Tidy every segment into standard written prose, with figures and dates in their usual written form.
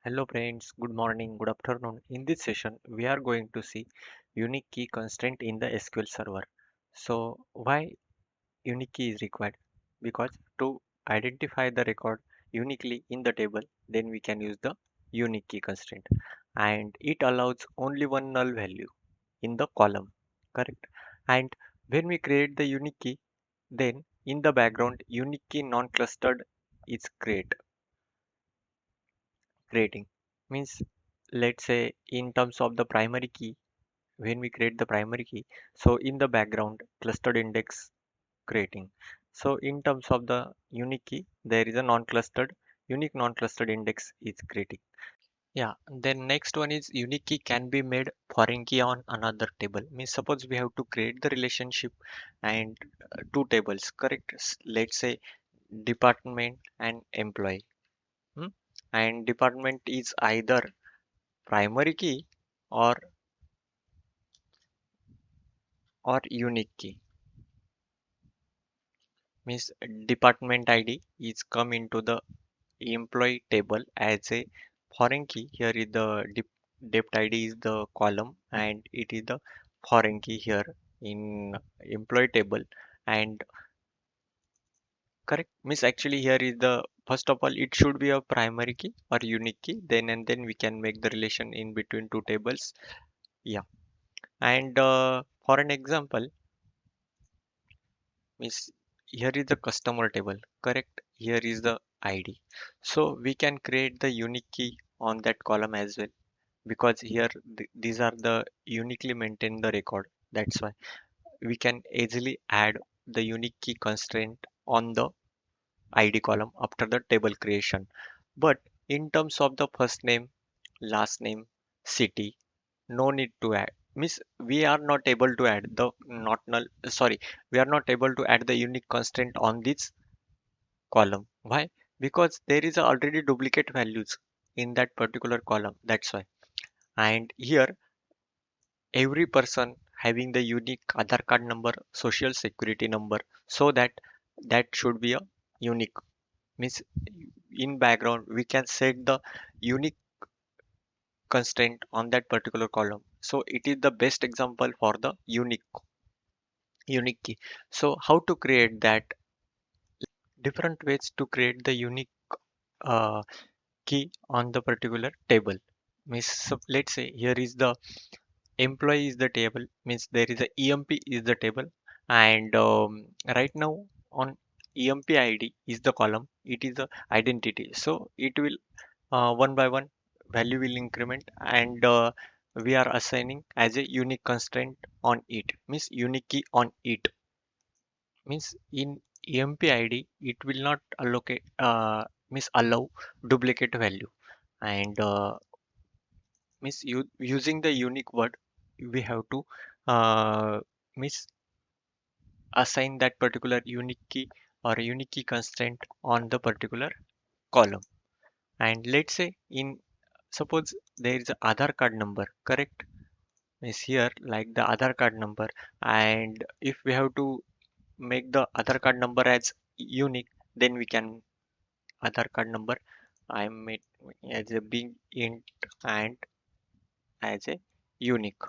Hello friends, good morning, good afternoon. In this session, we are going to see unique key constraint in the SQL Server. So why unique key is required? Because to identify the record uniquely in the table, then we can use the unique key constraint. And it allows only one null value in the column, correct? And when we create the unique key, then in the background, unique key non-clustered is creating. Means let's say in terms of the primary key, when we create the primary key, so in the background clustered index creating. So in terms of the unique key, there is a non-clustered unique non-clustered index is creating. Yeah, then next one is unique key can be made foreign key on another table. Means suppose we have to create the relationship and two tables, correct? Let's say department and employee. hmm? And department is either primary key or unique key. Means department id is come into the employee table as a foreign key. Here is the dept id is the column and it is the foreign key here in employee table. And correct, means actually here is the first of all it should be a primary key or unique key, then and then we can make the relation in between two tables. Yeah. And for an example, means here is the customer table, correct? Here is the id, so we can create the unique key on that column as well, because here these are the uniquely maintain the record. That's why we can easily add the unique key constraint on the id column after the table creation. But in terms of the first name, last name, city, no need to add. Means we are not able to add the not null, sorry, we are not able to add the unique constraint on this column. Why? Because there is already duplicate values in that particular column. That's why. And here every person having the unique Aadhaar card number, social security number, so that that should be a unique. Means in background we can set the unique constraint on that particular column. So it is the best example for the unique key. So how to create that? Different ways to create the unique uh, key on the particular table. Means so let's say here is the employee is the table, means there is a emp is the table. And right now on emp id is the column, it is the identity, so it will one by one value will increment. And we are assigning as a unique constraint on it, means unique key on it. Means in emp id it will not allocate means allow duplicate value. And means using the unique word, we have to uh, means assign that particular unique key or unique key constraint on the particular column. And let's say in suppose there is a Aadhaar card number, correct? Means here like the Aadhaar card number, and if we have to make the Aadhaar card number as unique, then we can Aadhaar card number I made as a big int and as a unique.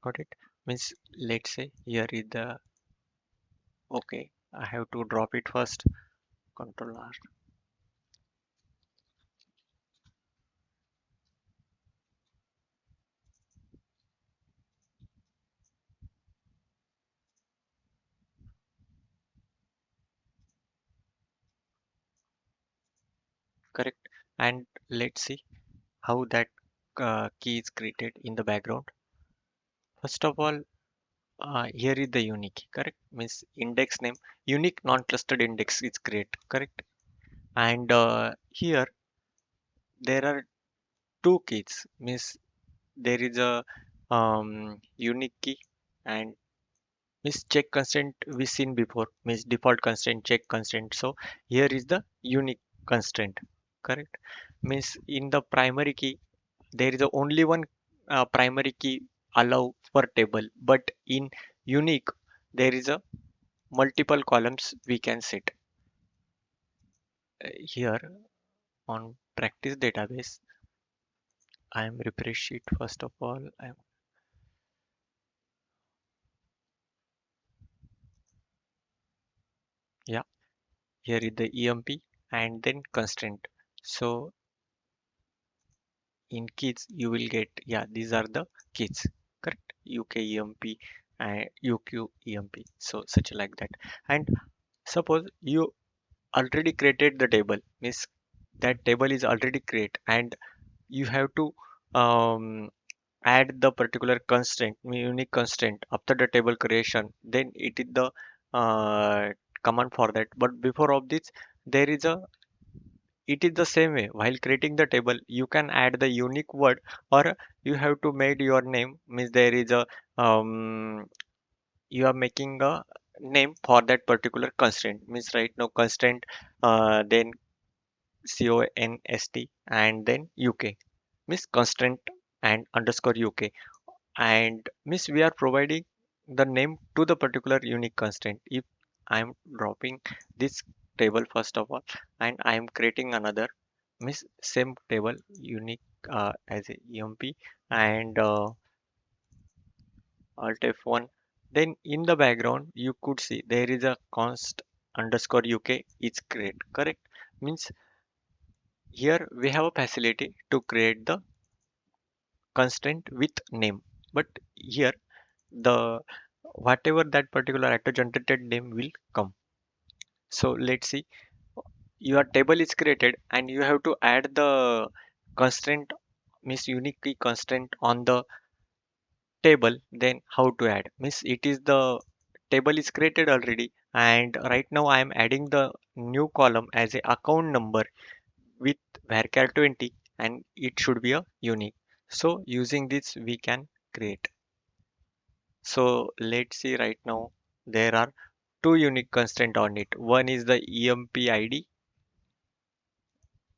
Got it? Means let's say here is the okay. I have to drop it first. Control R. Correct. And let's see how that key is created in the background. First of all, here is the unique key, correct? Means index name, unique non-clustered index is create, correct? And here there are two keys. Means there is a unique key and means check constraint we seen before, means default constraint, check constraint. So here is the unique constraint, correct? Means in the primary key there is a only one primary key allow per table, but in unique there is a multiple columns we can set. Here on practice database. I am refresh sheet first of all. Yeah, here is the EMP and then constraint. So in kids you will get, yeah, these are the kids, correct? UK EMP and UQ EMP, so such like that. And suppose you already created the table, means that table is already create, and you have to um, add the particular constraint, unique constraint after the table creation, then it is the uh, command for that. But before of this, there is a, it is the same way. While creating the table, you can add the unique word, or you have to make your name, means there is a you are making a name for that particular constraint, means right now constraint, then const and then uk, means constraint and underscore uk, and means we are providing the name to the particular unique constraint. If I'm dropping this table first of all, and I'm creating another, means same table unique, as a emp, and alt f1, then in the background you could see there is a const underscore uk is create, correct? Means here we have a facility to create the constraint with name, but here the whatever that particular auto generated name will come. So let's see, your table is created and you have to add the constraint, means unique key constraint on the table. Then how to add, means it is the table is created already, and right now I am adding the new column as a account number with varchar 20, and it should be a unique. So using this we can create. So let's see, right now there are two unique constraint on it. One is the emp id,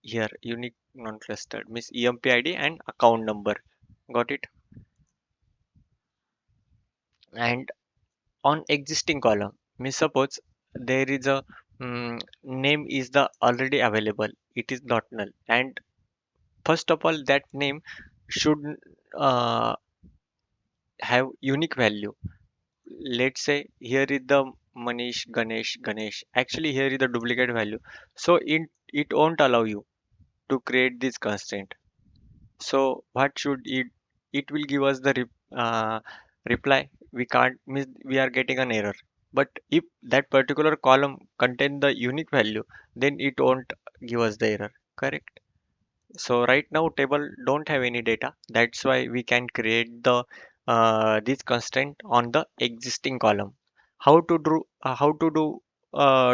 here unique non-clustered means emp id and account number, got it? And on existing column, means suppose there is a name is the already available, it is not null, and first of all that name should uh, have unique value. Let's say here is the Manish Ganesh, actually here is the duplicate value, so it won't allow you to create this constraint. So what should it, it will give us the reply, we can't, means we are getting an error. But if that particular column contain the unique value, then it won't give us the error, correct? So right now table don't have any data, that's why we can create the this constraint on the existing column. How to do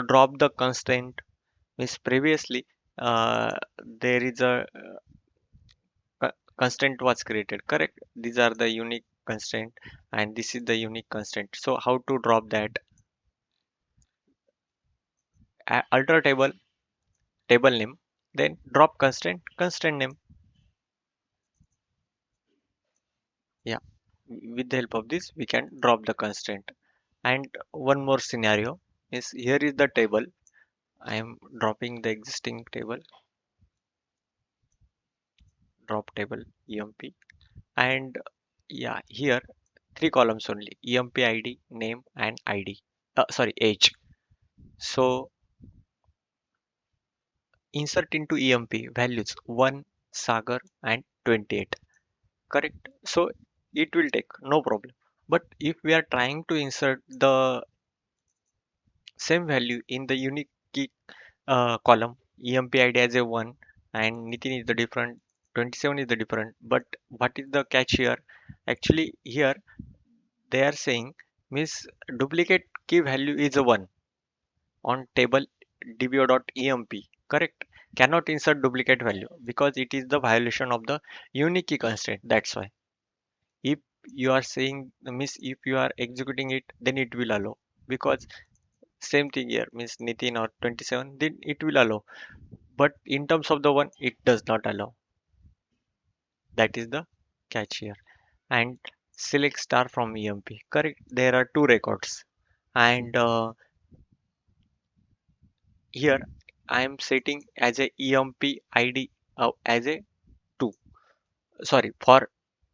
drop the constraint, means previously there is a constraint was created, correct? These are the unique constraint, and this is the unique constraint. So how to drop that? Alter table, table name, then drop constraint, constraint name. Yeah, with the help of this we can drop the constraint. And one more scenario is, here is the table, I am dropping the existing table, drop table emp, and yeah, here three columns only, emp id, name and id, sorry, age. So insert into emp values 1, Sagar and 28, correct? So it will take no problem. But if we are trying to insert the same value in the unique key column, emp id as a 1 and Nitin is the different, 27 is the different, but what is the catch here? Actually here they are saying, means duplicate key value is a 1 on table dbo.emp, correct? Cannot insert duplicate value because it is the violation of the unique key constraint, that's why. If you are saying, means if you are executing it, then it will allow, because same thing here, means Nitin or 27, then it will allow, but in terms of the one it does not allow. That is the catch here. And select star from emp, correct? There are two records, and here I am setting as a emp id as a 2. Sorry, for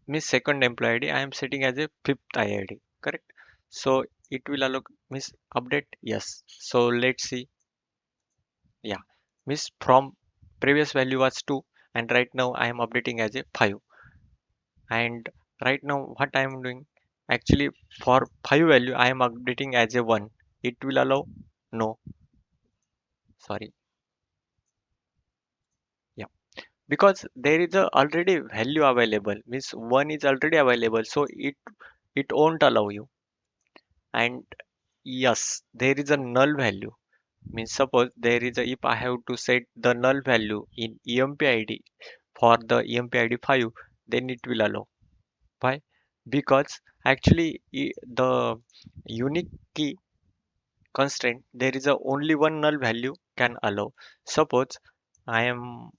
means second employee ID I am setting as a fifth IID, correct? So it will allow miss update, yes. So let's see. Yeah, miss from previous value was 2 and right now I am updating as a 5. And right now what I am doing, actually for 5 value I am updating as a 1. It will allow, no, sorry, yeah, because there is a already value available, means 1 is already available, so it won't allow you. And yes, there is a null value, means suppose there is a, if I have to set the null value in emp id for the emp id 5, then it will allow. Why? Because actually the unique key constraint, there is a only one null value can allow. Suppose I am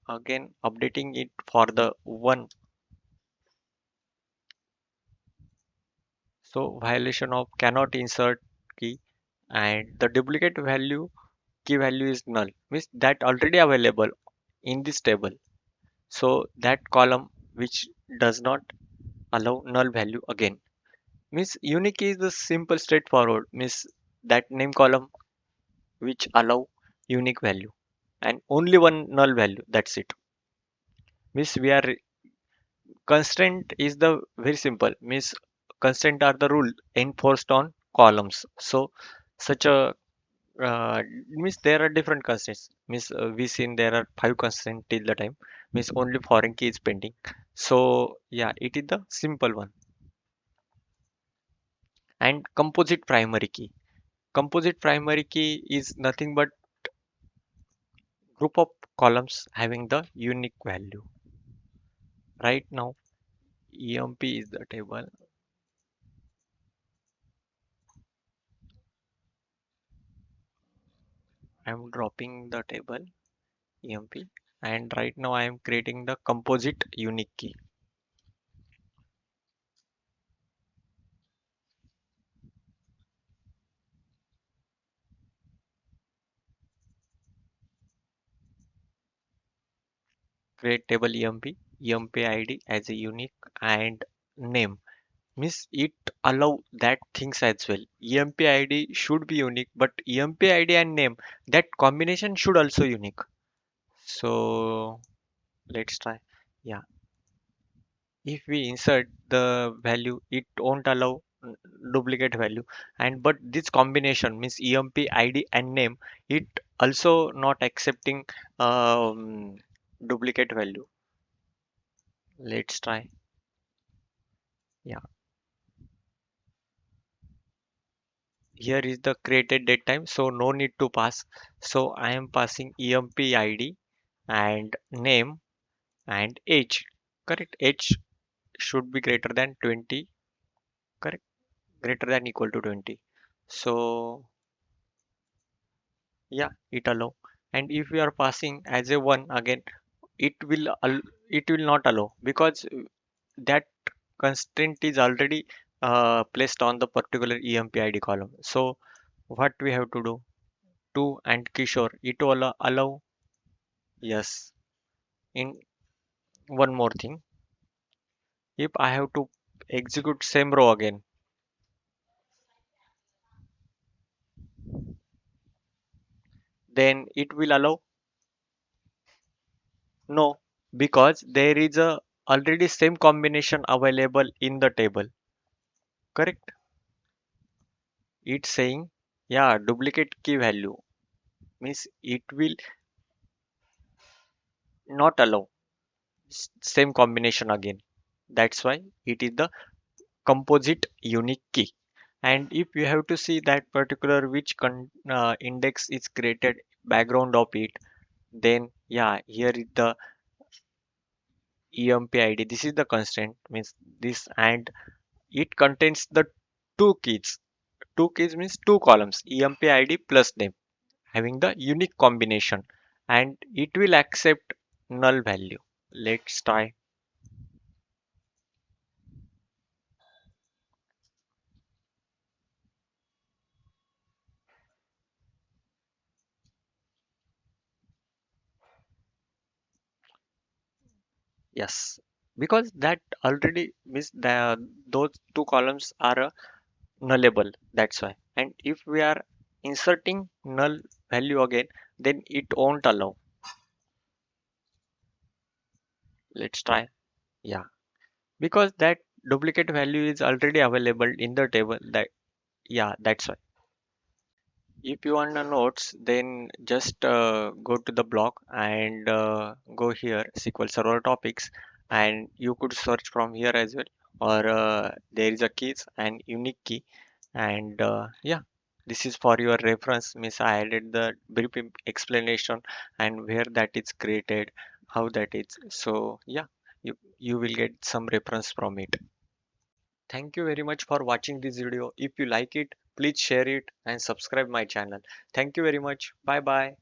again updating it for the 1, so violation of cannot insert key, and the duplicate value key value is null, means that already available in this table. So that column which does not allow null value again, means unique is the simple straightforward, means that name column which allow unique value and only one null value, that's it. Means we are constraint is the very simple, means constraint are the rule enforced on columns. So such a means there are different constraints, means we seen there are 5 constraints till the time, means only foreign key is pending. So yeah, it is the simple one. And composite primary key is nothing but group of columns having the unique value. Right now emp is the table, I'm dropping the table emp, and right now I am creating the composite unique key. Create table emp id as a unique, and name, means it allow that things as well. emp id should be unique, but emp id and name, that combination should also unique. So let's try. Yeah, if we insert the value it won't allow duplicate value, and but this combination means emp id and name, it also not accepting duplicate value. Let's try. Yeah, here is the created date time, so no need to pass. So I am passing emp id and name and age, correct? Age should be greater than 20, correct? Greater than equal to 20. So yeah, it allow. And if we are passing as a 1 again, it will it will not allow, because that constraint is already placed on the particular emp id column. So what we have to do, 2 and Kishore, it will allow. Yes. In one more thing, if I have to execute same row again, then it will allow, no, because there is a already same combination available in the table, correct? It's saying, yeah, duplicate key value, means it will not allow same combination again. That's why it is the composite unique key. And if you have to see that particular which index is created background of it, then yeah, here is the emp id, this is the constraint, means this, and it contains the two keys. Two keys means two columns, emp id plus name, having the unique combination, and it will accept null value. Let's try. Yes, because that already means the those two columns are nullable. That's why. And if we are inserting null value again, then it won't allow. Let's try. Yeah, because that duplicate value is already available in the table. That yeah, that's why. If you want the notes, then just go to the block and go here SQL Server topics, and you could search from here as well. Or there is a keys and unique key, and yeah, this is for your reference. Means I added the brief explanation and where that is created, how that is. So yeah, you will get some reference from it. Thank you very much for watching this video. If you like it, please share it and subscribe my channel. Thank you very much. Bye bye.